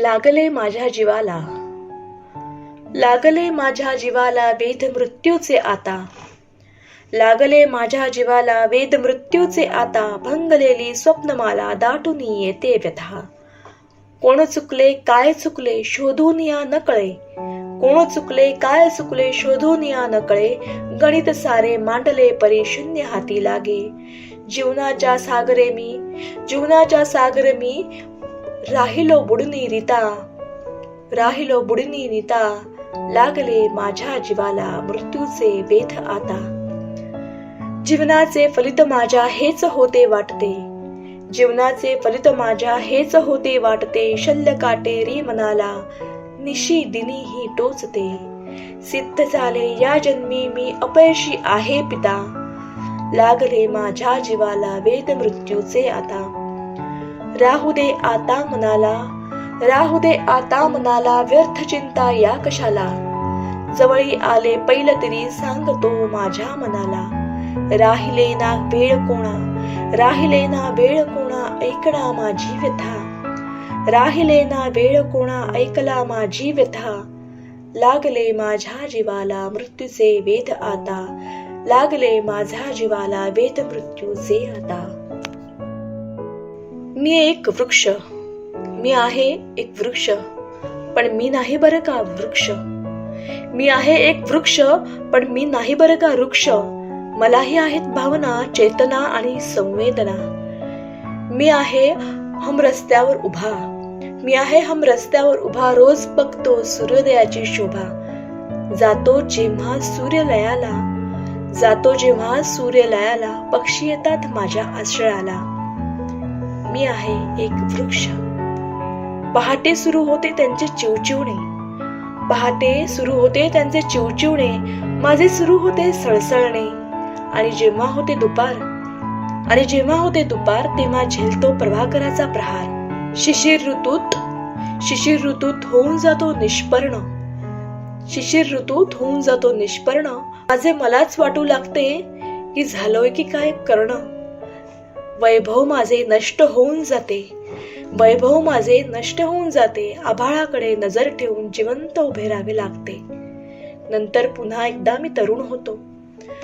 लागले माझ्या जीवाला, लागले माझ्या जीवाला वेद मृत्यूचे आता, लागले माझ्या जीवाला वेद मृत्यूचे आता, भंगलेली स्वप्नमाला दाटून येते व्यथा. कोण चुकले काय चुकले शोधून या न कळे, कोण चुकले काय चुकले शोधून या न कळे, गणित सारे मांडले परी शून्य हाती लागे. जीवनाच्या सागरे मी राहिलो बुडणी रीता, राहिलो बुडणी नीता, लागले माझ्या जीवाला मृत्यूचे वेध आता. जीवनाचे फलित माझ्या हेच होते वाटते, जीवनाचे फलित माझ्या हेच होते वाटते, शल्य काटेरी मनाला निशी दिनी ही टोचते. सिद्ध झाले या जन्मी मी अपयशी आहे पिता, लागले माझ्या जीवाला वेद मृत्यूचे आता. राहू दे आता मनाला, राहू दे आता मनाला, व्यर्थ चिंता या कशाला, जवळी आले पैल तरी सांगतो माझ्या मनाला. राहिले ना वेळ कोणा, राहिले ना वेळ कोणा, ऐकणा माझी व्यथा, राहिले ना वेळ कोणा, ऐकला माझी व्यथा, लागले माझ्या जीवाला मृत्यूचे वेध आता, लागले माझ्या जीवाला वेद मृत्यूचे आता. मी एक वृक्ष, मी आहे एक वृक्ष, पण मी नाही बरं का वृक्ष. मी आहे एक वृक्ष, पण मी नाही बरं का वृक्ष. मलाही आहेत भावना, चेतना आणि संवेदना. मी आहे हम रस्त्यावर उभा, मी आहे हम रस्त्यावर उभा, रोज बघतो सूर्योदयाची शोभा. जातो जेव्हा सूर्यलयाला, जातो जेव्हा सूर्यलयाला, पक्षी येतात माझ्या आश्रयाला. मी आहे एक वृक्ष. पहाटे सुरू होते त्यांचे चिवचिवणे, पहाटे सुरू होते त्यांचे चिवचिवणे, माझे सुरू होते सळसळणे. आणि जेव्हा होते दुपार, आणि जेव्हा होते दुपार, तेव्हा झेलतो प्रभाकराचा प्रहार. शिशिर ऋतूत होऊन जातो निष्पर्ण, शिशिर ऋतूत होऊन जातो निष्पर्ण. माझे मलाच वाटू लागते की झालोय की काय करणं. वैभव माझे नष्ट होऊन जाते, वैभव माझे नष्ट होऊन जाते. आभाळाकडे नजर ठेवून जिवंत उभे राहावे लागते. नंतर पुन्हा एकदा मी तरुण होतो,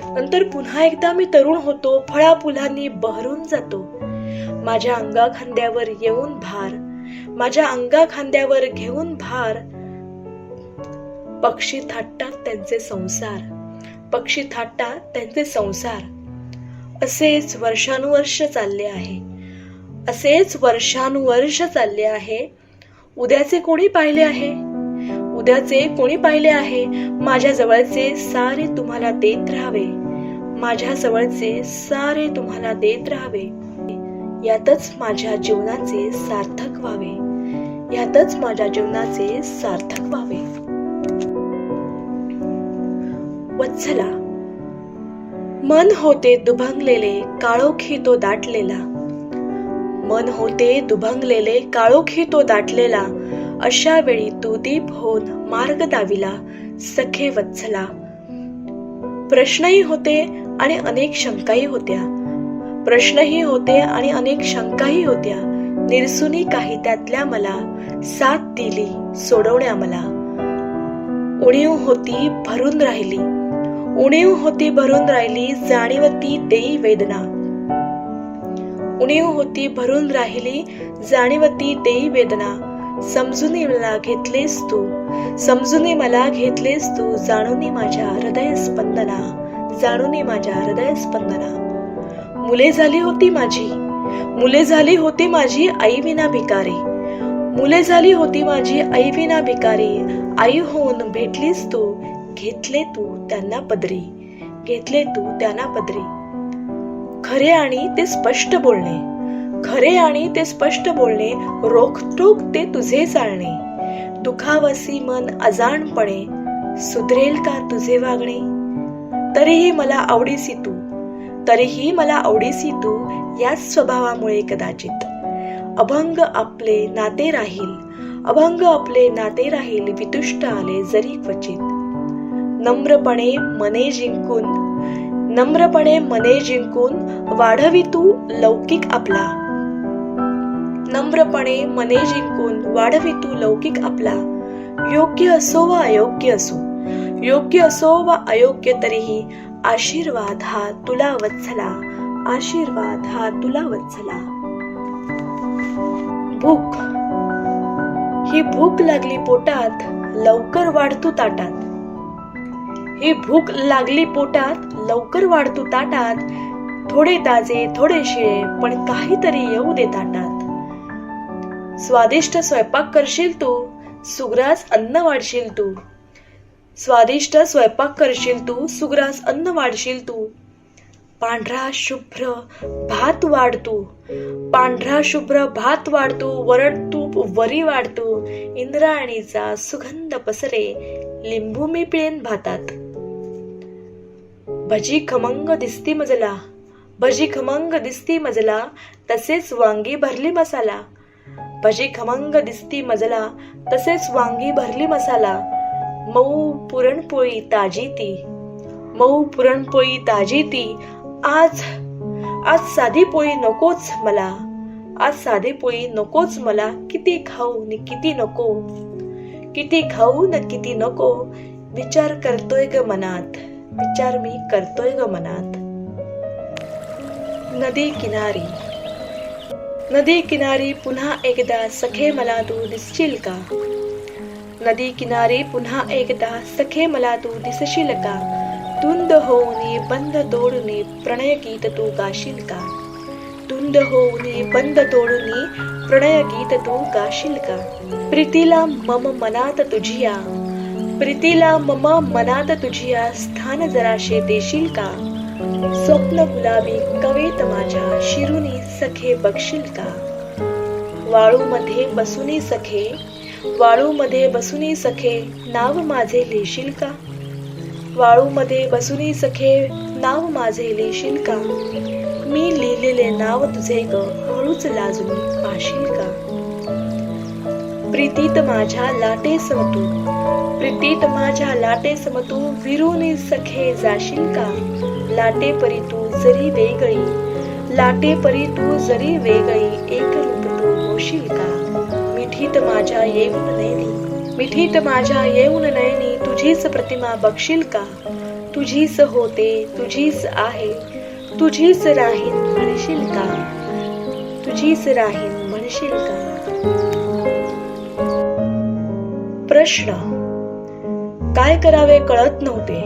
नंतर पुन्हा एकदा मी तरुण होतो. फळा फुलांनी बहरून जातो. माझ्या अंगा खांद्यावर येऊन भार, माझ्या अंगा खांद्यावर घेऊन भार. पक्षी थाटतात त्यांचे संसार, पक्षी थाटतात त्यांचे संसार. असेच वर्षानुवर्ष चालले आहे, असेच वर्षानुवर्ष चालले आहे. उद्याचे कोणी पाहिले आहे, उद्याचे कोणी पाहिले आहे. माझ्या जवळचे सारे तुम्हाला देत राहावे, माझ्या जवळचे सारे तुम्हाला देत राहावे. यातच माझ्या जीवनाचे सार्थक व्हावे, यातच माझ्या जीवनाचे सार्थक व्हावे. वत्सला, मन होते दुभंगलेले, काळोखी तो दाटलेला, मन होते दुभंगलेले, काळोखी तो दाटलेला. अशा वेळी तू दीप होऊन मार्ग दाविला सखे वत्सला. प्रश्नही होते आणि अनेक शंकाही होत्या, प्रश्नही होते आणि अनेक शंकाही होत्या. निरसुनी काही त्यातल्या मला साथ दिली सोडवण्या मला. उणीव होती भरून राहिली, उणीव होती भरून राहिली, जाणीवती देई वेदना. उणीव होती भरून राहिली, जाणीवती देई वेदना. समजूनी मला घेतलेस तू, समजूनी मला घेतलेस तू, जाणूनी माझ्या हृदय स्पंदना, जाणूनी माझ्या हृदय स्पंदना. मुले झाली होती माझी, मुले झाली होती माझी आई विना भिकारी, मुले झाली होती माझी आई विना भिकारी. आई होऊन भेटलीस तू, घेतले तू त्यांना पदरी, घेतले तू त्यांना पदरी. खरे आणि ते स्पष्ट बोलणे, खरे आणि ते स्पष्ट बोलणे, रोखठोक ते तुझे चालणे. दुखावसी मन अजाणपणे, सुधरेल का तुझे वागणे. तरीही मला आवडीसी तू, तरीही मला आवडीसी तू, याच स्वभावामुळे कदाचित. अभंग आपले नाते राहील, अभंग आपले नाते राहील, वितुष्ट आले जरी क्वचित. नम्रपणे मने जिंकून, नम्रपणे मने जिंकून, वाढवी तू लौकिक आपला, नम्रपणे मने जिंकून वाढवी तू लौकिक आपला. योग्य असो वा अयोग्य असो, योग्य असो वा अयोग्य, तरीही आशीर्वाद हा तुला वत्सला, आशीर्वाद हा तुला वत्सला. भूक, ही भूक लागली पोटात, लवकर वाढ तू ताटात. ही भूक लागली पोटात, लवकर वाढ तू ताटात. थोडे ताजे थोडे शिळे, पण काहीतरी येऊ दे ताटात. स्वादिष्ट स्वयंपाक करशील तू, सुग्रास अन्न वाढशील तू. स्वादिष्ट स्वयंपाक करशील तू, सुग्रास अन्न वाढशील तू. पांढरा शुभ्र भात वाढतू, पांढरा शुभ्र भात वाढतू. वरण तूप वरी वाढतू. इंद्रायणीचा सुगंध पसरे, लिंबू मी पिळेन भातात. भजी खमंग दिसती मजला, भजी खमंग दिसती मजला, तसेच वांगी भरली मसाला. भजी खमंग दिसती मजला, तसेच वांगी भरली मसाला. मऊ पुरणपोळी ताजी ती, मऊ पुरणपोळी ताजी ती. आज साधी पोळी नकोच मला, आज साधी पोळी नकोच मला. किती खाऊ न किती नको, किती खाऊ न किती नको. विचार करतोय ग मनात, विचार मी करतोय ग मनात. नदी किनारी, नदी किनारी पुन्हा एकदा सखे मला तू दिसशील का. नदी किनारी पुन्हा एकदा सखे मला तू दिसशील का. धुंद होऊनी बंद तोडूनी प्रणय गीत तू गाशील का. धुंद होऊनी बंद तोडूनी प्रणय गीत तू गाशील का. प्रीतीला मम मनात तुझिया, प्रीतीला मम मनात तुझिया स्थान जराशे देशील का. स्वप्न गुलाबी कवेत माझ्या शिरुनी सखे बघशील का. वाळू मध्ये बसुनी सखे, वाळू मध्ये बसुनी सखे नाव माझे लिहिशील का. वाळू मध्ये बसुनी सखे नाव माझे लिहिशील का. मी लिहिलेले नाव तुझे ग हळूच लाजून पाशील का. प्रीतीत माझ्या लाटे समतू, प्रीतीत माझ्या लाटे समतू विरुनी सखे जाशील का. लाटे परी तू जरी वेगळी, लाटे परी तू जरी वेगळी एक रूप तू होशील का. मिठीत माझ्या येऊन नयनी, मिठीत माझ्या येऊन नयनी तुझीच प्रतिमा बघशील का. तुझीच होते तुझीच आहे, तुझीच राहीन म्हणशील का. तुझीच राहीन म्हणशील का. प्रश्न, काय करावे कळत नव्हते,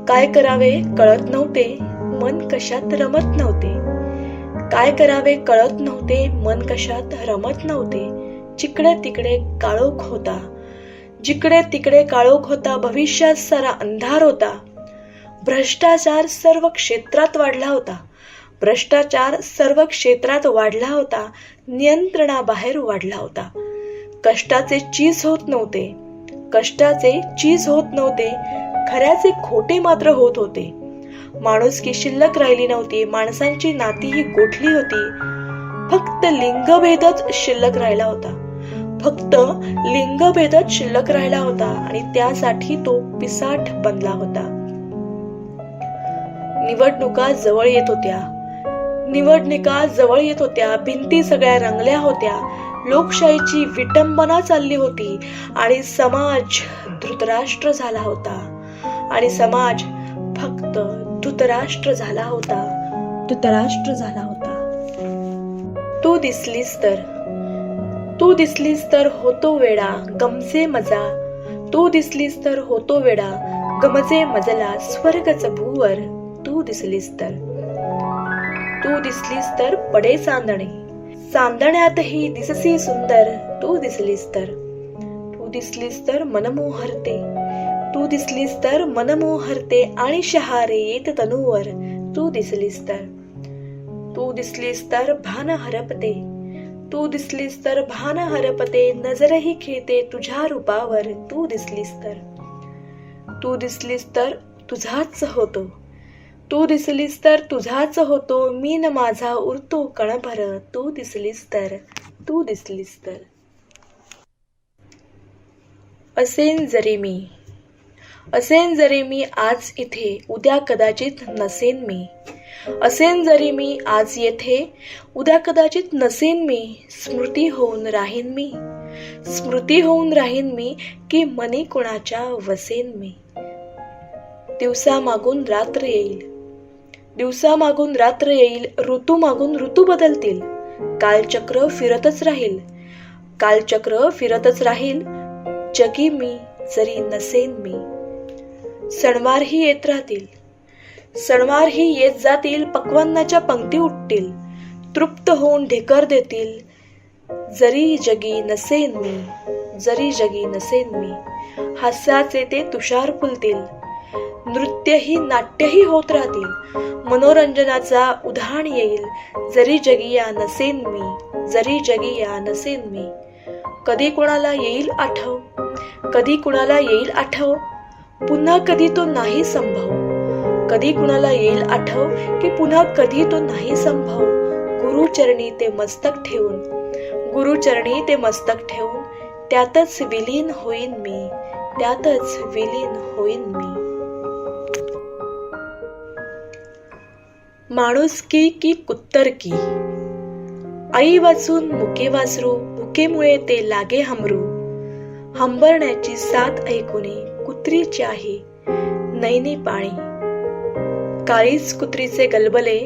काय करावे कळत नव्हते, मन कशात रमत नव्हते. काय करावे कळत नव्हते, मन कशात रमत नव्हते. जिकडे तिकडे काळोख होता, जिकडे तिकडे काळोख होता. भविष्यात सारा अंधार होता. भ्रष्टाचार सर्व क्षेत्रात वाढला होता, भ्रष्टाचार सर्व क्षेत्रात वाढला होता. नियंत्रणाबाहेर वाढला होता. कष्टाचे चीज होत नव्हते, कष्टाचे चीज होत नव्हते. खऱ्याचे खोटे मात्र होत होते. माणुसकी शिल्लक राहिली नव्हती. माणसांची नातीही गोठली होती. फक्त लिंगभेदच शिल्लक राहिला होता, फक्त लिंगभेदच शिल्लक राहिला होता. आणि त्यासाठी तो पिसाठ बनला होता. निवडणुका जवळ येत होत्या, निवडणुका जवळ येत होत्या. भिंती सगळ्या रंगल्या होत्या. लोकशाहीची विटंबना चालली होती. आणि समाज धृतराष्ट्र झाला होता. आणि समाज फक्त धृतराष्ट्र झाला होता, धृतराष्ट्र झाला होता. तू दिसलीस तर, तू दिसलीस तर होतो वेडा गमजे मजा. तू दिसलीस तर होतो वेडा गमजे मजला. स्वर्गच भूवर तू दिसलीस तर, तू दिसलीस तर पडे चांदणे. चांदण्यातही दिससी सुंदर तू दिसलीस तर. तू दिसलीस तर मनमोहरते, तू दिसलीस तर मनमोहरते. आणि शहारे येत तनूवर तू दिसलीस तर. तू दिसलीस तर भान हरपते, तू दिसलीस तर भान हरपते. नजरही खेळते तुझ्या रूपावर तू दिसलीस तर. तू दिसलीस तर तुझाच होतो, तू दिसलीस तर तुझाच होतो. मी न माझा उरतो कणभर तू दिसलीस तर, तू दिसलीस तर. असेन जरी मी, असेन जरी मी आज इथे, उद्या कदाचित नसेन मी. असेन जरी मी आज येथे, उद्या कदाचित नसेन मी, स्मृती होऊन राहीन मी, स्मृती होऊन राहीन मी, की मनी कुणाच्या वसेन मी. दिवसा मागून रात्र येईल, दिवसा मागून रात्र येईल, ऋतू मागून ऋतू बदलतील, कालचक्र फिरतच राहील, कालचक्र फिरतच राहील, जगी मी जरी नसेन मी. सणवारही येत राहतील, सणवारही येत जातील, पक्वान्नाच्या पंक्ती उठतील, तृप्त होऊन ढेकर देतील, जरी जगी नसेन मी, जरी जगी नसेन मी. हास्याचे ते तुषार फुलतील, नृत्यही नाट्यही होत राहतील, मनोरंजनाचा उधाण येईल, जरी जगी या नसेन मी, जरी जगी या नसेन मी. कधी कुणाला येईल आठव, कधी कुणाला येईल आठव, पुन्हा कधी तो नाही संभव, कधी कुणाला येईल आठव, की पुन्हा कधी तो नाही संभव. गुरुचरणी ते मस्तक ठेवून, गुरुचरणी ते मस्तक ठेवून, त्यातच विलीन होईन मी, त्यातच विलीन होईन मी. माणुसकी की कुत्तरकी. आई वाचून मुके वासरू, भुकेमुळे ते लागे हमरू, हंबरण्याची साथ ऐकूनी कुत्रीची आहे नैनी पाणी. काळीच कुत्रीचे गलबले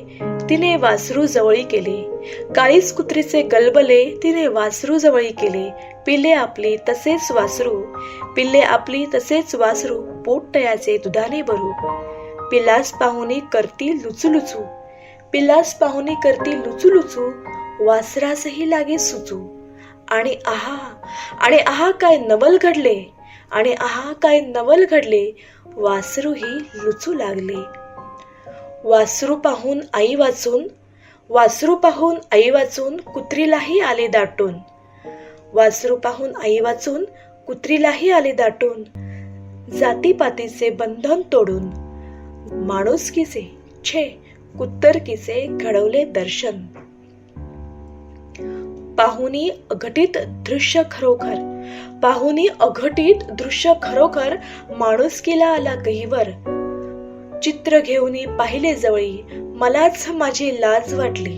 तिने वासरू जवळी केले, काळीच कुत्रीचे गलबले तिने वासरू जवळी केले. पिल्ले आपली तसेच वासरू, पिल्ले आपली तसेच वासरू, पोट तयाचे दुधाने भरू. पिल्लास पाहुणी करती लुचुलुचू, पिल्लास पाहुणी करती लुचुलुचू, वासरासही लागे सुचू. आणि आहा काय नवल घडले, आणि आहा काय नवल घडले, वासरूही लुचू लागले. वासरू पाहून आई वाचून, वासरू पाहून आई वाचून, कुत्रीलाही आले दाटून. वासरू पाहून आई वाचून, कुत्रीलाही आले दाटून. जातीपातीचे बंधन तोडून, माणुसकीचे छे कुत्तरकीचे घडवले दर्शन. पाहुनी अघटित दृश्य खरोखर, पाहुनी अघटित दृश्य खरोखर, माणुसकीला आला गहिवर. चित्र घेऊन पाहिले जवळी, मलाच माझी लाज वाटली,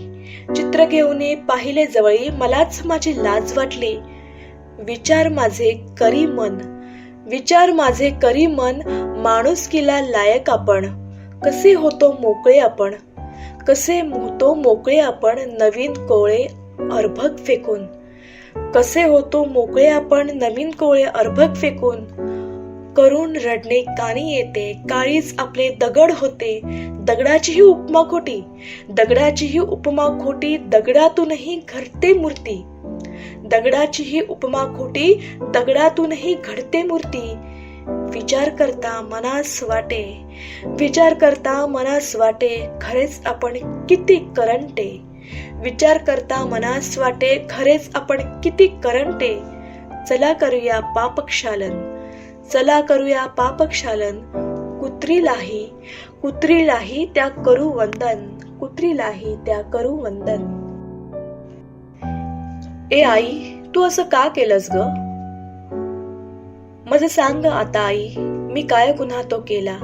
चित्र घेऊन पाहिले जवळी, मलाच माझी लाज वाटली. विचार माझे करी मन, विचार माझे करी मन, माणुसकीला लायक आपण. कसे होतो मोकळे आपण, कसे होतो मोकळे आपण, नवीन कोळे अर्भक फेकून. कसे होतो मोकळे आपण, नवीन कोळे अर्भक फेकून. करून रडणे कानी येते, काळीच आपले दगड होते. दगडाचीही उपमा खोटी, दगडाचीही उपमा खोटी, दगडातूनही घडते मूर्ती. दगडाचीही उपमा खोटी, दगडातूनही घडते मूर्ती. विचार करता मनास वाटे, विचार करता मनास वाटे, खरेच आपण किती करंटे. विचार करता मनास वाटे, खरेच आपण किती करंटे. चला करूया पापक्षालन, चला करूया पापक्षालन. कुत्रीलाही, कुत्रीलाही त्या करू वंदन, कुत्रीलाही त्या करू वंदन. ए आई, तू असं का केलंस ग? माझं सांग आता आई, मी काय गुन्हा तो केला.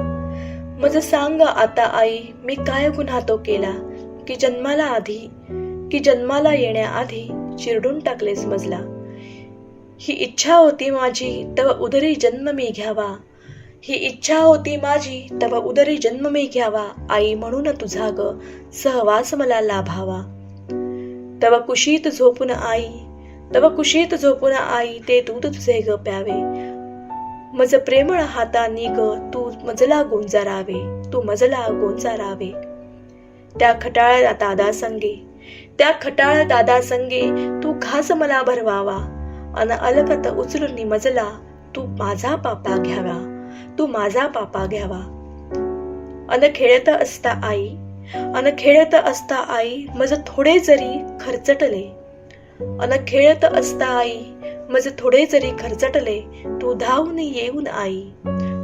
माझं सांग आता आई, मी काय गुन्हा तो केला. की जन्माला आधी, की जन्माला येण्याआधी चिरडून टाकलेस मजला. ही इच्छा होती माझी तव उदरी जन्म मी घ्यावा, ही इच्छा होती माझी तव उदरी जन्म मी घ्यावा. आई म्हणून तुझा ग सहवास मला लाभावा. तव कुशीत झोपून आई, तव कुशीत झोपून आई, ते दूध तुझे ग प्यावे. मज प्रेमळ हातानी ग तू मजला गुंजारावे, तू मजला गुंजारावे. त्या खटाळ दादा संगे, त्या खटाळ दादा संगे, तू घास मला भरवावा. अन अलगत उचलून मजला तू माझा पापा घ्यावा, तू माझा पापा घ्यावा. अन खेळत असता आई, अन खेळत असता आई, मज थोडे जरी खर्चटले. अन खेळत असता आई, मज थोडे जरी खर्चटले. तू धावून येऊन आई,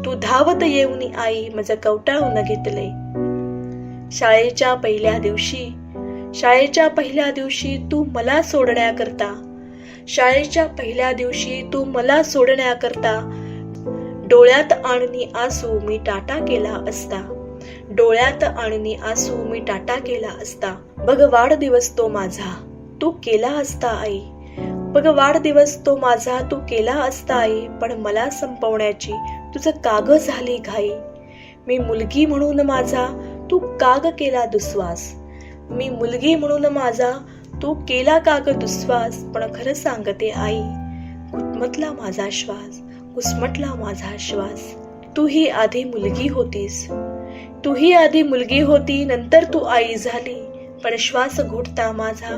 तू धावत येऊन आई, मज कवटाळून घेतले. शाळेच्या पहिल्या दिवशी, शाळेच्या पहिल्या दिवशी तू मला सोडण्याकरता, शाळेच्या पहिल्या दिवशी तू मला सोडण्याकरता, डोळ्यात आणून आसू मी टाटा केला असता, डोळ्यात आणणी आसू मी टाटा केला असता. बघ वाढदिवस तो माझा तू केला असता आई. बघ वाढदिवस तो माझा तू केला असता आई. पण मला संपवण्याची तुझं काग झाली घाई. मी मुलगी म्हणून माझा तू काग केला दुस्वास. मी मुलगी म्हणून माझा तू केला काग दुस्वास. पण खरं सांगते आई, घुटमटला माझा श्वास, घुसमटला माझा श्वास. तू ही आधी मुलगी होतीस, तू ही आधी मुलगी होती, नंतर तू आई झाली. पण श्वास घोटता माझा,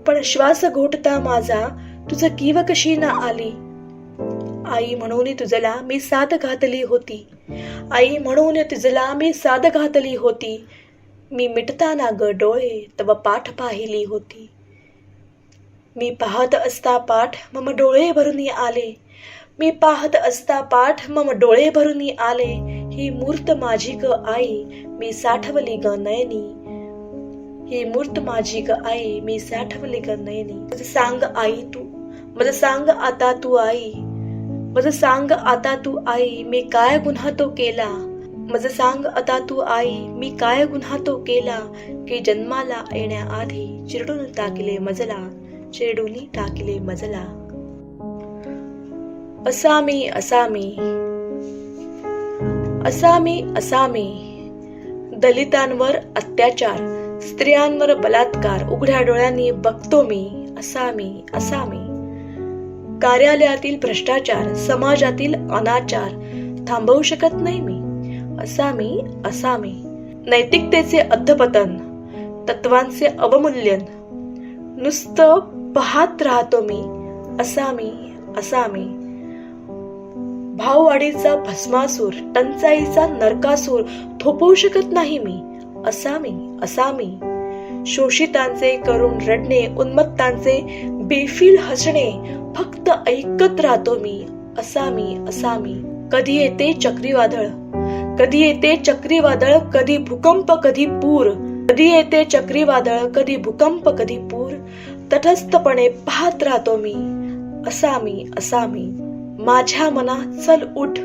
पण श्वास घोटता माझा, तुझं कीव कशी ना आली. आई म्हणून तुझला मी साथ घातली होती, आई म्हणून तुझला मी साथ घातली होती. मी मिटताना ग डोळे तव पाठ पाहिली होती. मी पाहत असता पाठ मम डोळे भरून आले. मी पाहत असता पाठ मम डोळे भरून आले. ही मूर्त माझी ग आई मी साठवली ग नयनी. ही मूर्त माझी ग आई मी साठवली ग नयनी. मज सांग आई तू, मज सांग आता तू आई, मज सांग आता तू आई, मी काय गुन्हा तो केला. मज सांग आता तू आई, मी काय गुन्हा तो केला. की जन्माला येण्याआधी चिरडून टाकले मजला, चिरडून टाकले मजला. असामी असामी असामी असामी, दलितांवर अत्याचार, स्त्रियांवर बलात्कार उघड्या डोळ्यांनी बघतो मी. असामी असामी, कार्यालयातील भ्रष्टाचार, समाजातील अनाचार थांबवू शकत नाही मी. असामी असामी, नैतिकतेचे अधपतन, तत्वांचे अवमूल्यन नुसतं पाहत राहतो मी. असामी असामी, भाववाढीचा भस्मासूर, टंचाईचा नरकासूर थोपवू शकत नाही मी. असामी असामी, शोषितांचे करुण रडणे, उन्मत्तांचे बेफिल हसणे फक्त ऐकत राहतो मी. असामी असामी, कधी येते चक्रीवादळ, कधी येते चक्रीवादळ, कधी भूकंप कधी पूर. कधी येते चक्रीवादळ, कधी भूकंप कधी पूर. तटस्थपणे पाहत राहतो मी. असामी असामी, माझ्या मना चल उठ,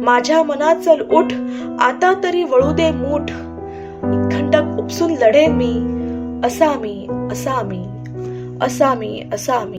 माझ्या मना चल उठ, आता तरी वळू दे मूठ. खंडक उपसून लढेन मी. असामी असामी असामी असामी.